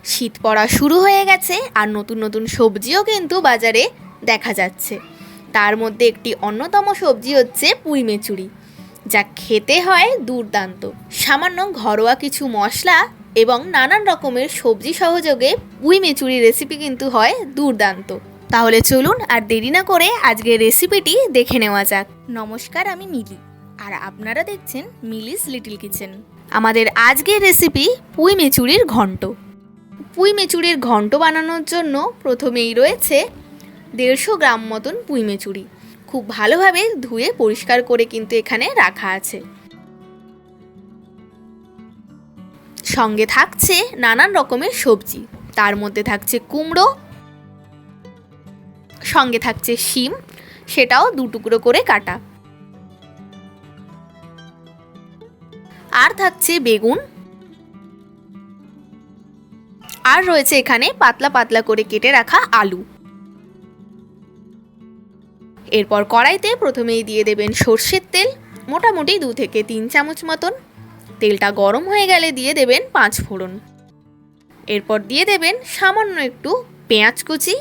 শীত পড়া শুরু হয়ে গেছে আর নতুন নতুন সবজিও কিন্তু বাজারে দেখা যাচ্ছে। তার মধ্যে একটি অন্যতম সবজি হচ্ছে পুঁই মেচুরি, যা খেতে হয় দুর্দান্ত। সামান্য ঘরোয়া কিছু মশলা এবং নানান রকমের সবজি সহযোগে পুঁই মেচুরি রেসিপি কিন্তু হয় দুর্দান্ত। তাহলে চলুন আর দেরি না করে আজকের রেসিপিটি দেখে নেওয়া যাক। নমস্কার, আমি মিলি আর আপনারা দেখছেন মিলিস লিটল কিচেন। আমাদের আজকের রেসিপি পুঁই মেচুরির ঘন্ট। পুঁই মেচুরির ঘন্ট বানানোর জন্য প্রথমেই রয়েছে 150 গ্রাম মতন পুঁই মেচুরি। খুব ভালোভাবে ধুয়ে পরিষ্কার করে কিন্তু এখানে রাখা আছে। সঙ্গে থাকছে নানান রকমের সবজি, তার মধ্যে থাকছে কুমড়ো, সঙ্গে থাকছে শিম, সেটাও 2 টুকরো করে কাটা, আর থাকছে বেগুন, আর রয়েছে এখানে পাতলা পাতলা করে কেটে রাখা আলু। এরপর কড়াইতে প্রথমেই দিয়ে দেবেন সর্ষের তেল, মোটামুটি 2 থেকে 3 চামচ মতন। তেলটা গরম হয়ে গেলে দিয়ে দেবেন 5 ফোড়ন। এরপর দিয়ে দেবেন সামান্য একটু পেঁয়াজ কুচি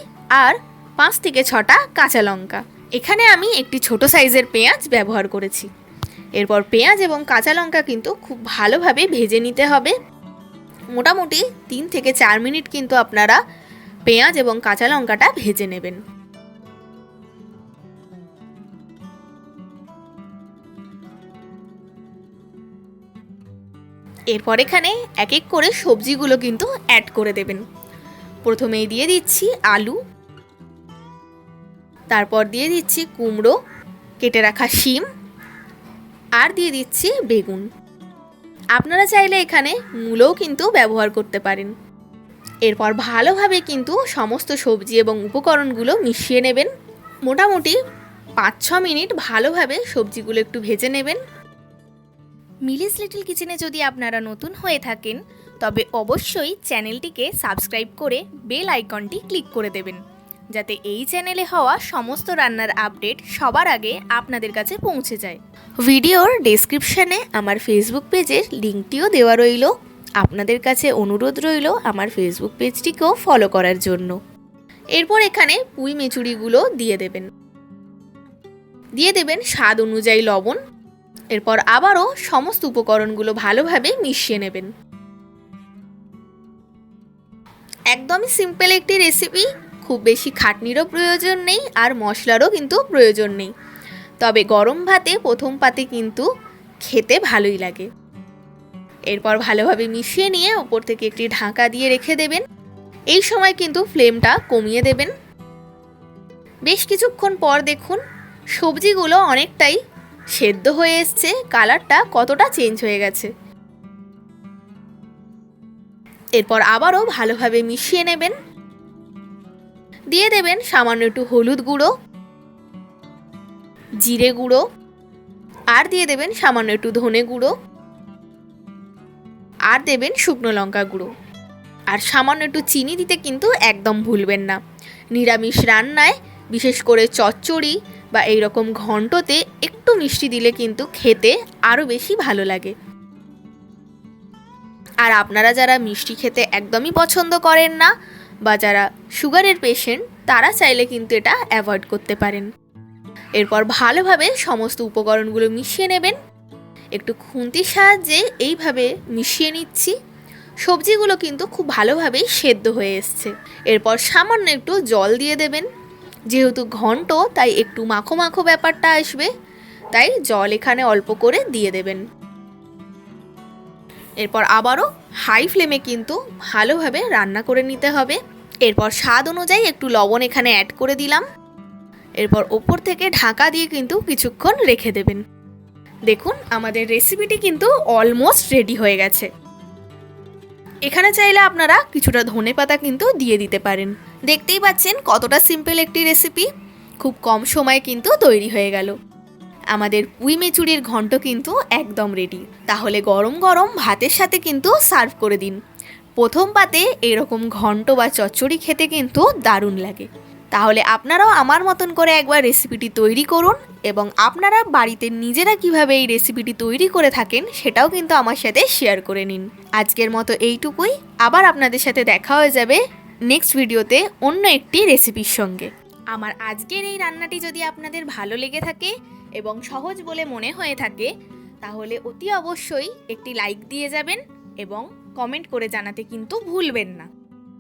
আর 5 থেকে 6টা কাঁচা লঙ্কা। এখানে আমি একটি ছোট সাইজের পেঁয়াজ ব্যবহার করেছি। এরপর পেঁয়াজ এবং কাঁচা লঙ্কা কিন্তু খুব ভালোভাবে ভেজে নিতে হবে। মোটামুটি 3 থেকে 4 মিনিট কিন্তু আপনারা পেঁয়াজ এবং কাঁচা লঙ্কাটা ভেজে নেবেন। এরপর এখানে এক এক করে সবজিগুলো কিন্তু অ্যাড করে দেবেন। প্রথমেই দিয়ে দিচ্ছি আলু, তারপর দিয়ে দিচ্ছি কুমড়ো, কেটে রাখা শিম, আর দিয়ে দিচ্ছি বেগুন। আপনারা চাইলে এখানে মূলও কিন্তু ব্যবহার করতে পারেন। এরপর ভালোভাবে কিন্তু সমস্ত সবজি এবং উপকরণগুলো মিশিয়ে নেবেন। মোটামুটি 5-6 মিনিট ভালোভাবে সবজিগুলো একটু ভেজে নেবেন। মিলিস লিটল কিচেনে যদি আপনারা নতুন হয়ে থাকেন তবে অবশ্যই চ্যানেলটিকে সাবস্ক্রাইব করে বেল আইকনটি ক্লিক করে দেবেন, যাতে এই চ্যানেলে হওয়া সমস্ত রান্নার আপডেট সবার আগে আপনাদের কাছে পৌঁছে যায়। ভিডিওর ডেসক্রিপশানে আমার ফেসবুক পেজের লিঙ্কটিও দেওয়া রইল। আপনাদের কাছে অনুরোধ রইল আমার ফেসবুক পেজটিকেও ফলো করার জন্য। এরপর এখানে পুঁই মেচুরিগুলো দিয়ে দেবেন স্বাদ অনুযায়ী লবণ। এরপর আবারও সমস্ত উপকরণগুলো ভালোভাবে মিশিয়ে নেবেন। একদমই সিম্পল একটি রেসিপি, খুব বেশি খাটনিরও প্রয়োজন নেই আর মশলারও কিন্তু প্রয়োজন নেই। তবে গরম ভাতে প্রথম পাতে কিন্তু খেতে ভালোই লাগে। এরপর ভালোভাবে মিশিয়ে নিয়ে ওপর থেকে একটি ঢাকা দিয়ে রেখে দেবেন। এই সময় কিন্তু ফ্লেমটা কমিয়ে দেবেন। বেশ কিছুক্ষণ পর দেখুন সবজিগুলো অনেকটাই সেদ্ধ হয়ে এসছে, কালারটা কতটা চেঞ্জ হয়ে গেছে। এরপর আবারও ভালোভাবে মিশিয়ে নেবেন। দিয়ে দেবেন সামান্য একটু হলুদ গুঁড়ো, জিরে গুঁড়ো, আর দিয়ে দেবেন সামান্য একটু ধনে গুঁড়ো, আর দেবেন শুকনো লঙ্কা গুঁড়ো, আর সামান্য একটু চিনি দিতে কিন্তু একদম ভুলবেন না। নিরামিষ রান্নায় বিশেষ করে চচ্চড়ি বা এইরকম ঘন্টতে একটু মিষ্টি দিলে কিন্তু খেতে আরও বেশি ভালো লাগে। আর আপনারা যারা মিষ্টি খেতে একদমই পছন্দ করেন না বা যারা সুগারের পেশেন্ট, তারা চাইলে কিন্তু এটা অ্যাভয়েড করতে পারেন। এরপর ভালোভাবে সমস্ত উপকরণগুলো মিশিয়ে নেবেন। একটু খুন্তির সাহায্যে এইভাবে মিশিয়ে নিচ্ছি। সবজিগুলো কিন্তু খুব ভালোভাবেই সেদ্ধ হয়ে এসছে। এরপর সামান্য একটু জল দিয়ে দেবেন। যেহেতু ঘন্ট তাই একটু মাখো মাখো ব্যাপারটা আসবে, তাই জল এখানে অল্প করে দিয়ে দেবেন। এরপর আবারও হাই ফ্লেমে কিন্তু ভালোভাবে রান্না করে নিতে হবে। এরপর স্বাদ অনুযায়ী একটু লবণ এখানে অ্যাড করে দিলাম। এরপর ওপর থেকে ঢাকা দিয়ে কিন্তু কিছুক্ষণ রেখে দেবেন। দেখুন আমাদের রেসিপিটি কিন্তু অলমোস্ট রেডি হয়ে গেছে। এখানে চাইলে আপনারা কিছুটা ধনেপাতা কিন্তু দিয়ে দিতে পারেন। দেখতেই পাচ্ছেন কতটা সিম্পল একটি রেসিপি, খুব কম সময়ে কিন্তু তৈরি হয়ে গেল। আমাদের পুঁই মেচুরির ঘন্ট কিন্তু একদম রেডি। তাহলে গরম গরম ভাতের সাথে কিন্তু সার্ভ করে দিন। প্রথম পাতে এরকম ঘন্ট বা চচ্চড়ি খেতে কিন্তু দারুণ লাগে। তাহলে আপনারাও আমার মতন করে একবার রেসিপিটি তৈরি করুন এবং আপনারা বাড়িতে নিজেরা কিভাবে এই রেসিপিটি তৈরি করে থাকেন সেটাও কিন্তু আমার সাথে শেয়ার করে নিন। আজকের মতো এইটুকুই, আবার আপনাদের সাথে দেখা হয়ে যাবে নেক্সট ভিডিওতে অন্য একটি রেসিপির সঙ্গে। আমার আজকের এই রান্নাটি যদি আপনাদের ভালো লেগে থাকে এবং সহজ বলে মনে হয়ে থাকে তাহলে অতি অবশ্যই একটি লাইক দিয়ে যাবেন এবং কমেন্ট করে জানাতে কিন্তু ভুলবেন না।